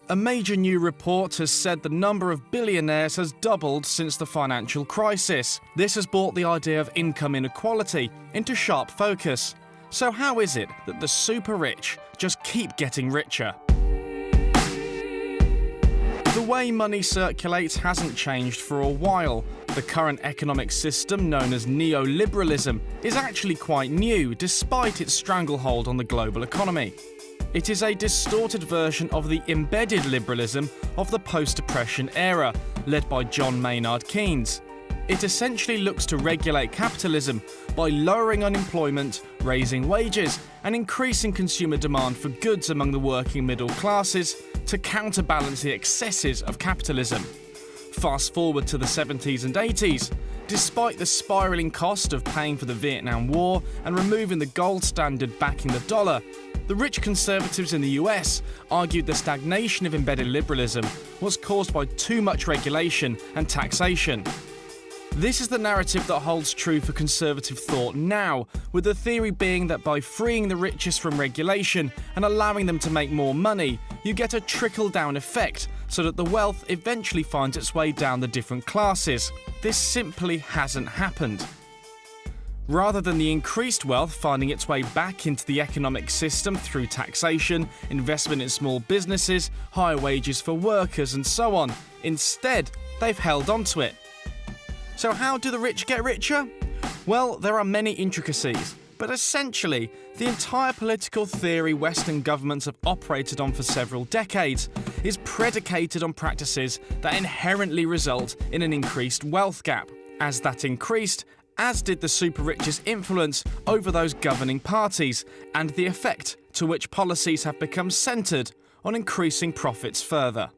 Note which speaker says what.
Speaker 1: A major new report has said the number of billionaires has doubled since the financial crisis. This has brought the idea of income inequality into sharp focus. So how is it that the super rich just keep getting richer? The way money circulates hasn't changed for a while. The current economic system, known as neoliberalism, is actually quite new, despite its stranglehold on the global economy. It is a distorted version of the embedded liberalism of the post-depression era, led by John Maynard Keynes. It essentially looks to regulate capitalism by lowering unemployment, raising wages, and increasing consumer demand for goods among the working middle classes to counterbalance the excesses of capitalism. Fast forward to the 70s and 80s. Despite the spiralling cost of paying for the Vietnam War and removing the gold standard backing the dollar, the rich conservatives in the US argued the stagnation of embedded liberalism was caused by too much regulation and taxation. This is the narrative that holds true for conservative thought now, with the theory being that by freeing the richest from regulation and allowing them to make more money, you get a trickle-down effect so that the wealth eventually finds its way down the different classes. This simply hasn't happened. Rather than the increased wealth finding its way back into the economic system through taxation, investment in small businesses, higher wages for workers, and so on, instead, they've held on to it. So how do the rich get richer? Well, there are many intricacies, but essentially, the entire political theory Western governments have operated on for several decades is predicated on practices that inherently result in an increased wealth gap. As that increased, as did the super rich's influence over those governing parties and the effect to which policies have become centred on increasing profits further.